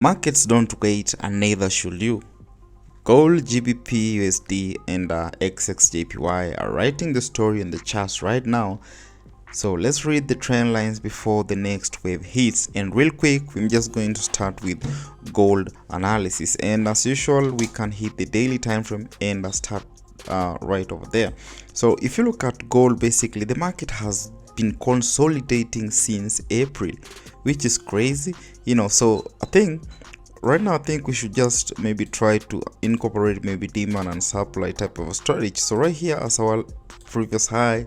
Markets don't wait, and neither should you. Gold, GBP, USD, and XXJPY are writing the story in the charts right now. So let's read the trend lines before the next wave hits. And real quick, we're just going to start with gold analysis. And as usual, we can hit the daily time frame and start right over there. So if you look at gold, basically the market has been consolidating since April, which is crazy, so I think right now we should just maybe try to incorporate maybe demand and supply type of strategy. So right here as our previous high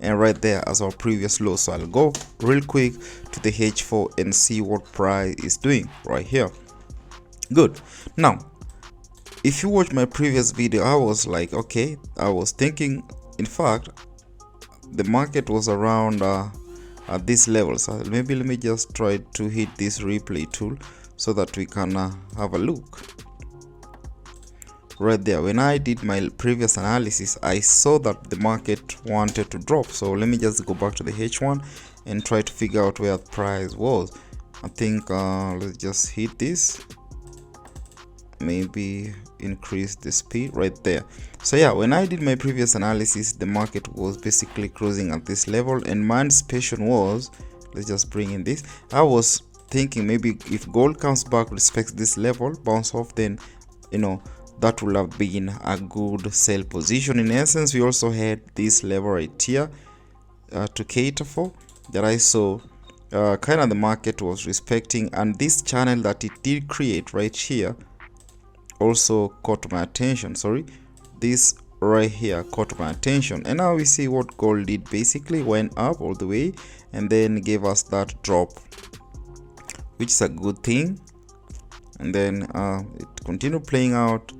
and right there as our previous low. So I'll go real quick to the H4 and see what price is doing right here. Good. Now if you watch my previous video, I was like, okay, I was thinking, in fact the market was around at this level. So maybe let me just try to hit this replay tool so that we can have a look right there. When I did my previous analysis, I saw that the market wanted to drop. So let me just go back to the H1 and try to figure out where the price was. I think let's just hit this, maybe increase the speed right there. So yeah, when I did my previous analysis, the market was basically closing at this level, and my anticipation was, let's just bring in this, I was thinking maybe if gold comes back, respects this level, bounce off, then that will have been a good sell position. In essence, we also had this level right here to cater for, that I saw kind of the market was respecting, and this channel that it did create right here also caught my attention. This right here caught my attention, and now we see what gold did. Basically went up all the way and then gave us that drop, which is a good thing, and then it continued playing out,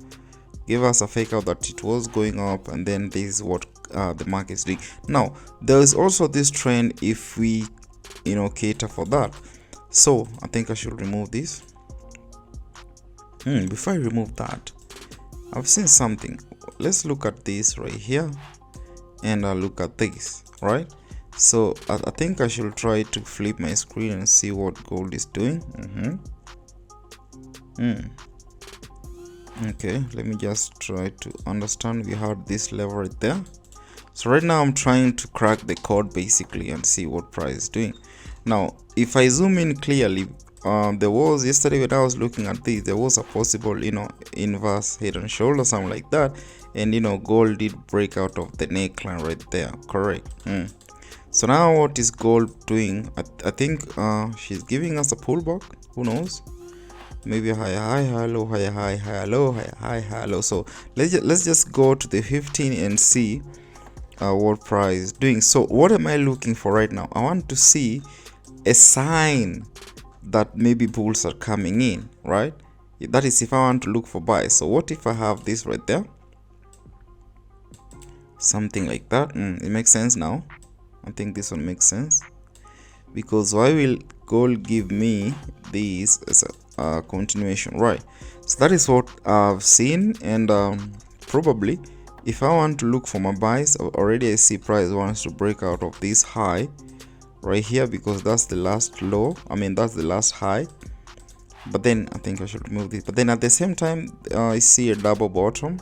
gave us a fake out that it was going up, and then this is what the market is doing. Now there is also this trend if we cater for that. So I think I should remove this. Before I remove that, I've seen something. Let's look at this right here and I'll look at this, right? So I think I should try to flip my screen and see what gold is doing. Okay, let me just try to understand. We had this level right there. So right now I'm trying to crack the code basically and see what price is doing. Now if I zoom in clearly, there was yesterday when I was looking at this, there was a possible inverse head and shoulder, something like that, and gold did break out of the neckline right there, correct? So now what is gold doing? I think she's giving us a pullback. Who knows? Maybe a high high low, high high high low, high high low. So let's just go to the 15 and see what price is doing. So what am I looking for right now? I want to see a sign that maybe bulls are coming in, right? That is if I want to look for buy. So what if I have this right there, something like that? It makes sense now. I think this one makes sense, because why will gold give me this as a continuation, right? So that is what I've seen, and probably if I want to look for my buys, already I see price wants to break out of this high right here, because that's the last low, that's the last high. But then I think I should remove this. But then at the same time, I see a double bottom,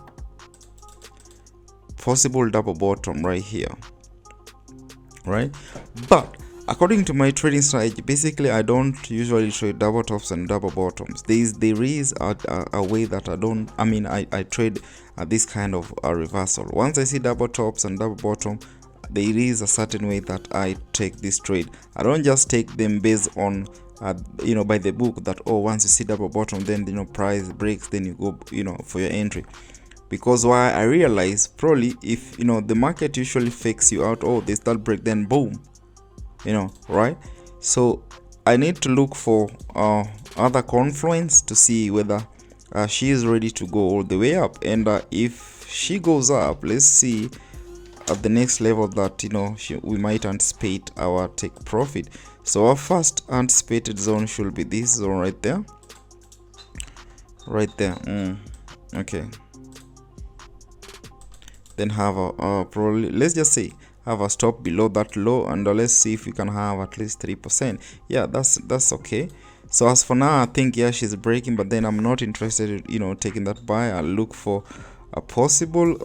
possible double bottom right here, right? But according to my trading strategy, basically I don't usually trade double tops and double bottoms. There is a way that I trade this kind of a reversal. Once I see double tops and double bottom, there is a certain way that I take this trade. I don't just take them based on by the book that, oh, once you see double bottom, then price breaks, then you go for your entry. Because why I realize, probably if the market usually fakes you out, oh, they start break, then boom, right? So I need to look for other confluence to see whether she is ready to go all the way up. And if she goes up, let's see at the next level that we might anticipate our take profit. So our first anticipated zone should be this zone right there, okay. Then have a probably, let's just say, have a stop below that low, and let's see if we can have at least 3%. Yeah, that's okay. So as for now, I think yeah, she's breaking, but then I'm not interested in, you know, taking that buy. I'll look for a possible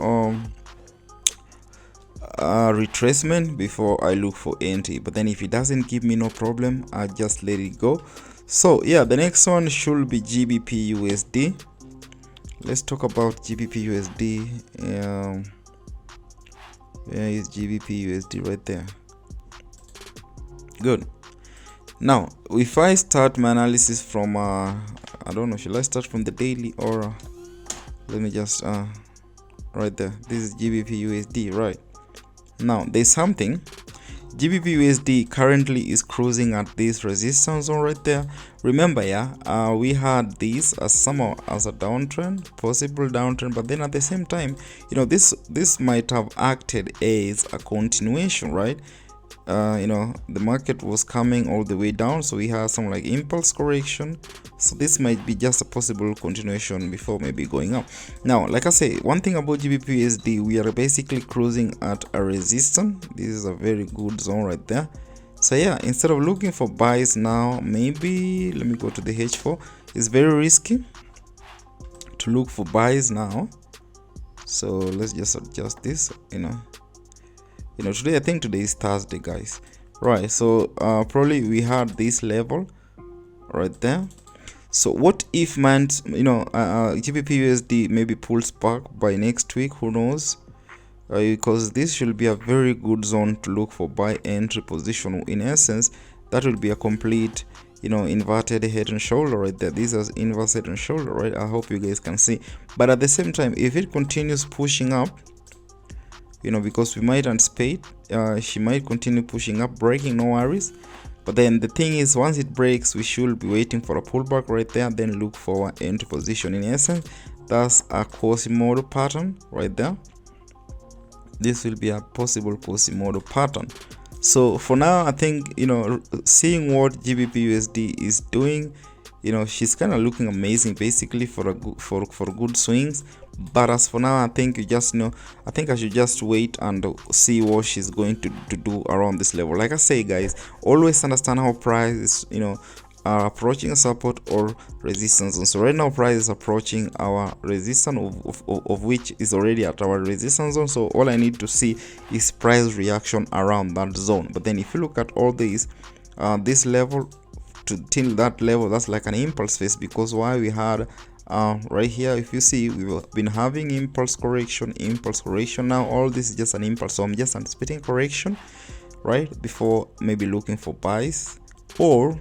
retracement before I look for entry. But then if it doesn't give me no problem, I just let it go. So yeah, the next one should be GBPUSD. Let's talk about GBPUSD. Where is GBPUSD? Right there. Good. Now if I start my analysis from I don't know, should I start from the daily, or let me just right there, this is GBPUSD. Right now there's something. GBPUSD currently is cruising at this resistance zone right there. Remember, yeah, we had this as somehow as a downtrend, possible downtrend, but then at the same time, you know, this might have acted as a continuation, right? You know, the market was coming all the way down, so we had some like impulse correction. So this might be just a possible continuation before maybe going up. Now, like I say, one thing about GBPUSD, we are basically cruising at a resistance. This is a very good zone right there. So yeah, instead of looking for buys now, maybe let me go to the H4. It's very risky to look for buys now, so let's just adjust this. You know, today, I think today is Thursday, guys. Right, so probably we had this level right there. So what if, man, you know, GBPUSD maybe pulls back by next week? Who knows? Because this should be a very good zone to look for buy entry position. In essence, that will be a complete, you know, inverted head and shoulder right there. This is inverted head and shoulder, right? I hope you guys can see. But at the same time, if it continues pushing up, you know, because we might anticipate she might continue pushing up, breaking, no worries. But then the thing is, once it breaks, we should be waiting for a pullback right there, then look for an entry position. In essence, that's a Quasimodo pattern right there. This will be a possible Quasimodo pattern. So for now, I think, you know, seeing what GBPUSD is doing, you know, she's kind of looking amazing basically for a for good swings. But as for now, I think you just know, I think I should just wait and see what she's going to do around this level. Like I say, guys, always understand how price is, you know, are approaching a support or resistance. And so right now price is approaching our resistance of which is already at our resistance zone. So all I need to see is price reaction around that zone. But then if you look at all these, this level to till that level, that's like an impulse phase, because why we had right here, if you see, we've been having impulse correction. Now all this is just an impulse, so I'm just anticipating correction right before maybe looking for buys, or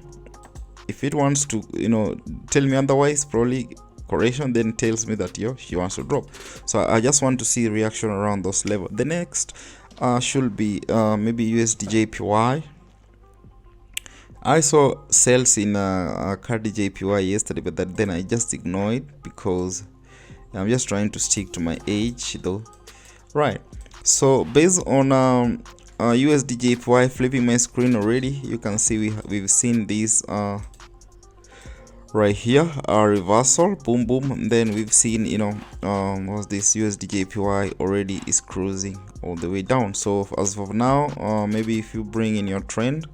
if it wants to, you know, tell me otherwise, probably correction then tells me that she wants to drop. So I just want to see reaction around those levels. The next should be maybe USD JPY. I saw sales in CAD JPY yesterday, but then I just ignored because I'm just trying to stick to my age though. Right, so based on USD JPY, flipping my screen already, you can see we've seen this right here, a reversal, boom boom, and then we've seen, you know, what's this, USD JPY already is cruising all the way down. So as of now, maybe if you bring in your trend,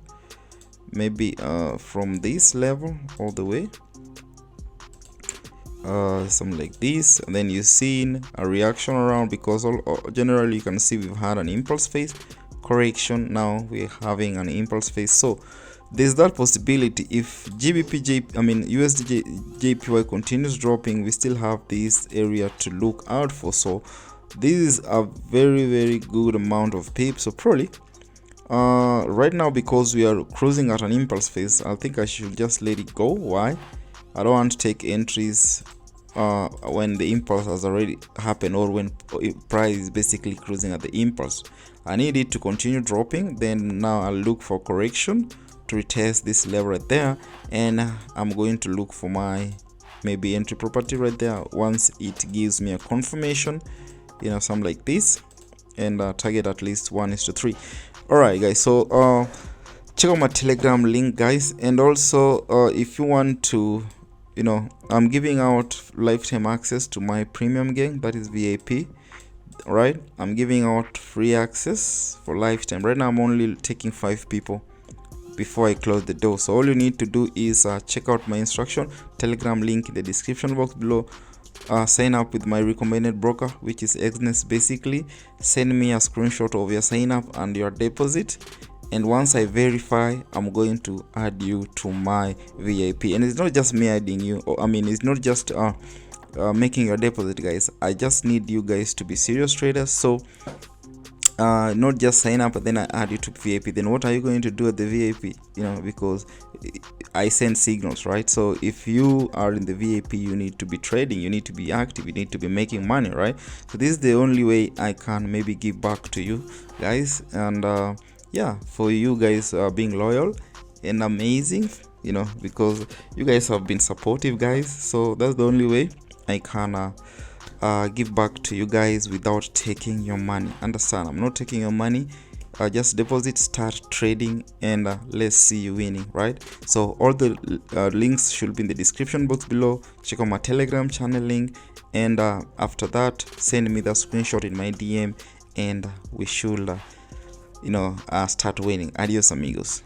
maybe from this level all the way, something like this, and then you've seen a reaction around, because generally you can see we've had an impulse phase correction. Now we're having an impulse phase, so there's that possibility. If USD JPY continues dropping, we still have this area to look out for. So this is a very good amount of pips. So probably right now, because we are cruising at an impulse phase, I think I should just let it go. Why? I don't want to take entries when the impulse has already happened, or when price is basically cruising at the impulse. I need it to continue dropping, then now I'll look for correction to retest this level right there, and I'm going to look for my maybe entry property right there once it gives me a confirmation, you know, something like this, and target at least 1:3. All right, guys, so check out my Telegram link, guys, and also if you want to, you know, I'm giving out lifetime access to my premium gang, that is VIP. Right, I'm giving out free access for lifetime. Right now I'm only taking 5 people before I close the door. So all you need to do is check out my instruction, Telegram link in the description box below. Sign up with my recommended broker, which is Exness. Basically, send me a screenshot of your sign up and your deposit, and once I verify, I'm going to add you to my VIP. And it's not just me adding you, or I mean, it's not just making your deposit, guys. I just need you guys to be serious traders. So not just sign up and then I add you to VIP. Then what are you going to do at the VIP? You know, because I send signals, right? So if you are in the VIP, you need to be trading, you need to be active, you need to be making money, right? So this is the only way I can maybe give back to you guys. And yeah, for you guys being loyal and amazing, you know, because you guys have been supportive, guys. So that's the only way I can give back to you guys without taking your money. Understand, I'm not taking your money. Just deposit, start trading, and let's see you winning, right? So all the links should be in the description box below. Check out my Telegram channel link, and after that, send me the screenshot in my DM, and we should start winning. Adios amigos.